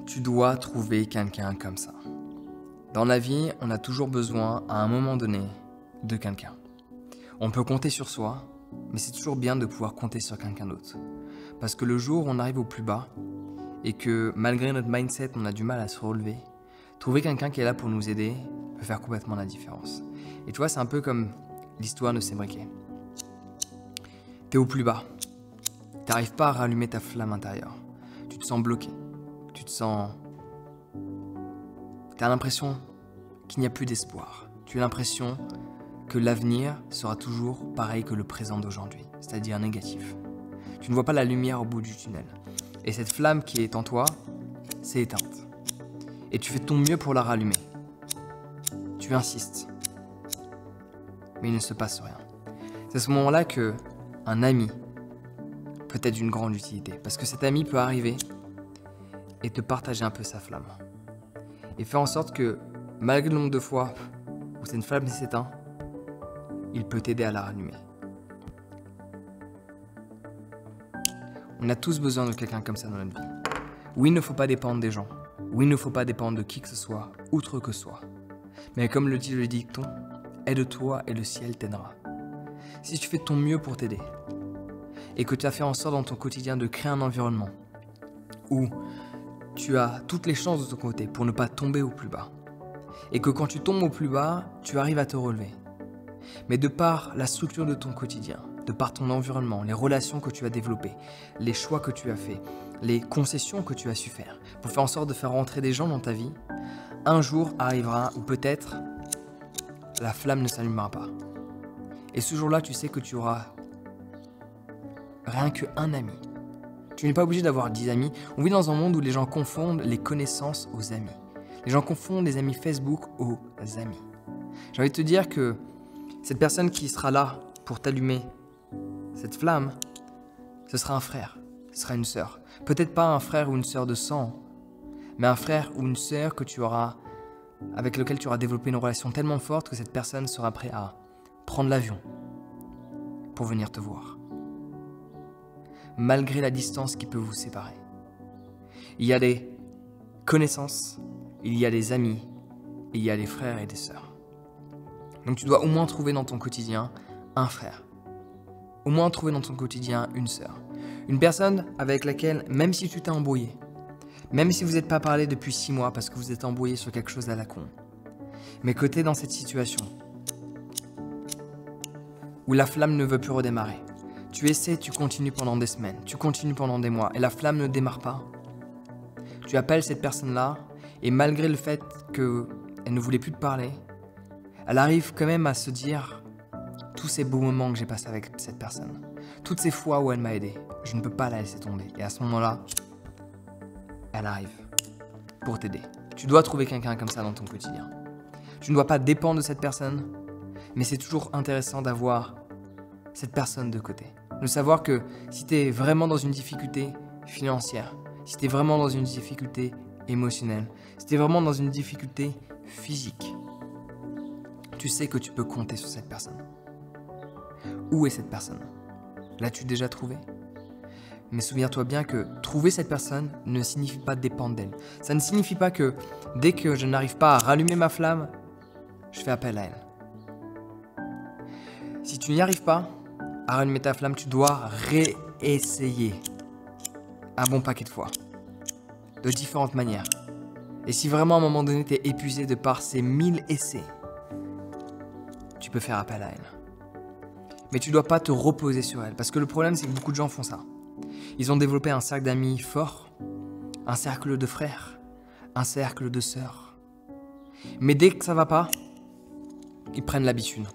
Tu dois trouver quelqu'un comme ça. Dans la vie, on a toujours besoin, à un moment donné, de quelqu'un. On peut compter sur soi, mais c'est toujours bien de pouvoir compter sur quelqu'un d'autre. Parce que le jour où on arrive au plus bas, et que malgré notre mindset, on a du mal à se relever, trouver quelqu'un qui est là pour nous aider peut faire complètement la différence. Et tu vois, c'est un peu comme l'histoire de ces briquets. T'es au plus bas. T'arrives pas à rallumer ta flamme intérieure. Tu te sens bloqué. Tu te sens... T'as l'impression qu'il n'y a plus d'espoir. Tu as l'impression que l'avenir sera toujours pareil que le présent d'aujourd'hui, c'est-à-dire négatif. Tu ne vois pas la lumière au bout du tunnel. Et cette flamme qui est en toi s'est éteinte. Et tu fais ton mieux pour la rallumer. Tu insistes. Mais il ne se passe rien. C'est à ce moment-là que un ami peut être d'une grande utilité. Parce que cet ami peut arriver et te partager un peu sa flamme. Et faire en sorte que, malgré le nombre de fois où cette flamme s'éteint, il peut t'aider à la rallumer. On a tous besoin de quelqu'un comme ça dans notre vie. Oui, il ne faut pas dépendre des gens. Oui, il ne faut pas dépendre de qui que ce soit, outre que soi. Mais comme le dit le dicton, aide-toi et le ciel t'aidera. Si tu fais de ton mieux pour t'aider, et que tu as fait en sorte dans ton quotidien de créer un environnement où tu as toutes les chances de ton côté pour ne pas tomber au plus bas, et que quand tu tombes au plus bas, tu arrives à te relever. Mais de par la structure de ton quotidien, de par ton environnement, les relations que tu as développées, les choix que tu as faits, les concessions que tu as su faire, pour faire en sorte de faire rentrer des gens dans ta vie, un jour arrivera où peut-être la flamme ne s'allumera pas. Et ce jour-là, tu sais que tu auras rien qu'un ami. Tu n'es pas obligé d'avoir 10 amis. On vit dans un monde où les gens confondent les connaissances aux amis. Les gens confondent les amis Facebook aux amis. J'ai envie de te dire que cette personne qui sera là pour t'allumer cette flamme, ce sera un frère, ce sera une sœur. Peut-être pas un frère ou une sœur de sang, mais un frère ou une sœur avec lequel tu auras développé une relation tellement forte que cette personne sera prête à prendre l'avion pour venir te voir. Malgré la distance qui peut vous séparer. Il y a des connaissances, il y a des amis, et il y a des frères et des sœurs. Donc tu dois au moins trouver dans ton quotidien un frère. Au moins trouver dans ton quotidien une sœur. Une personne avec laquelle, même si tu t'es embrouillé, même si vous n'êtes pas parlé depuis 6 mois parce que vous êtes embrouillé sur quelque chose à la con, mais que tu es dans cette situation où la flamme ne veut plus redémarrer. Tu essaies, tu continues pendant des semaines, tu continues pendant des mois et la flamme ne démarre pas. Tu appelles cette personne-là et malgré le fait qu'elle ne voulait plus te parler, elle arrive quand même à se dire tous ces beaux moments que j'ai passés avec cette personne, toutes ces fois où elle m'a aidé, je ne peux pas la laisser tomber. Et à ce moment-là, elle arrive pour t'aider. Tu dois trouver quelqu'un comme ça dans ton quotidien. Tu ne dois pas dépendre de cette personne, mais c'est toujours intéressant d'avoir cette personne de côté. De savoir que si tu es vraiment dans une difficulté financière, si tu es vraiment dans une difficulté émotionnelle, si tu es vraiment dans une difficulté physique, tu sais que tu peux compter sur cette personne. Où est cette personne? L'as-tu déjà trouvée? Mais souviens-toi bien que trouver cette personne ne signifie pas dépendre d'elle. Ça ne signifie pas que dès que je n'arrive pas à rallumer ma flamme, je fais appel à elle. Si tu n'y arrives pas à rallumer ta flamme, tu dois réessayer un bon paquet de fois, de différentes manières. Et si vraiment à un moment donné tu es épuisé de par ces 1000 essais, tu peux faire appel à elle. Mais tu ne dois pas te reposer sur elle, parce que le problème c'est que beaucoup de gens font ça. Ils ont développé un cercle d'amis fort, un cercle de frères, un cercle de sœurs. Mais dès que ça va pas, ils prennent l'habitude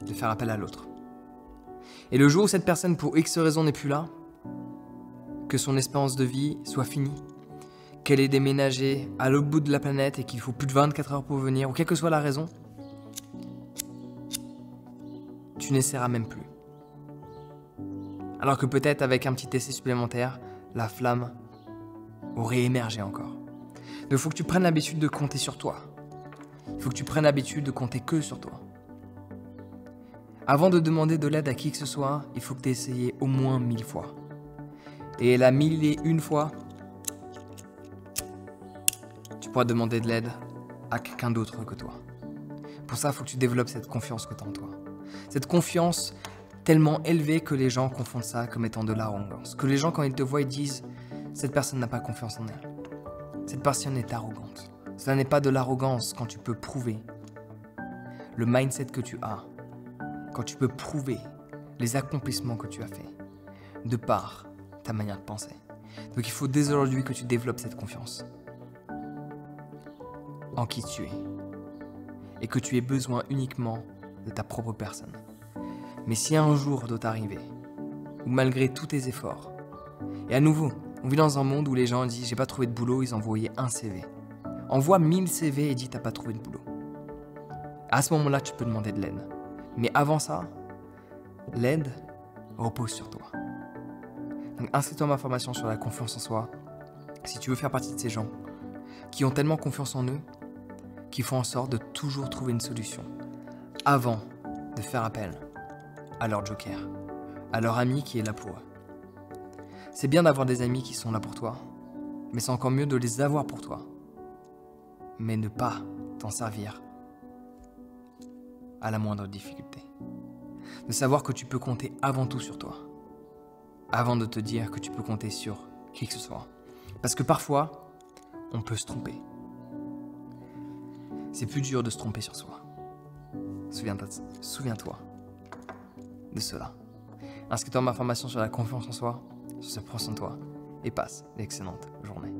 de faire appel à l'autre. Et le jour où cette personne, pour X raison, n'est plus là, que son espérance de vie soit finie, qu'elle ait déménagé à l'autre bout de la planète et qu'il faut plus de 24 heures pour venir, ou quelle que soit la raison, tu n'essaieras même plus. Alors que peut-être avec un petit essai supplémentaire, la flamme aurait émergé encore. Donc il faut que tu prennes l'habitude de compter sur toi. Il faut que tu prennes l'habitude de compter que sur toi. Avant de demander de l'aide à qui que ce soit, il faut que tu aies essayé au moins 1000 fois. Et la 1001 fois, pourras demander de l'aide à quelqu'un d'autre que toi. Pour ça, il faut que tu développes cette confiance que tu as en toi. Cette confiance tellement élevée que les gens confondent ça comme étant de l'arrogance. Que les gens, quand ils te voient, ils disent « cette personne n'a pas confiance en elle. Cette personne est arrogante. » Cela n'est pas de l'arrogance quand tu peux prouver le mindset que tu as, quand tu peux prouver les accomplissements que tu as faits, de par ta manière de penser. Donc il faut dès aujourd'hui que tu développes cette confiance en qui tu es et que tu aies besoin uniquement de ta propre personne. Mais si un jour doit t'arriver, où malgré tous tes efforts, et à nouveau, on vit dans un monde où les gens disent « j'ai pas trouvé de boulot », ils envoyaient un CV. Envoie 1000 CV et dis « t'as pas trouvé de boulot ». À ce moment-là, tu peux demander de l'aide. Mais avant ça, l'aide repose sur toi. Donc inscris-toi à ma formation sur la confiance en soi, si tu veux faire partie de ces gens qui ont tellement confiance en eux, qui font en sorte de toujours trouver une solution avant de faire appel à leur joker, à leur ami qui est là pour eux. C'est bien d'avoir des amis qui sont là pour toi, mais c'est encore mieux de les avoir pour toi, mais ne pas t'en servir à la moindre difficulté. De savoir que tu peux compter avant tout sur toi, avant de te dire que tu peux compter sur qui que ce soit. Parce que parfois, on peut se tromper. C'est plus dur de se tromper sur soi. Souviens-toi de cela. Inscris-toi à ma formation sur la confiance en soi, sur ce prends soin de toi, et passe d'excellentes journées.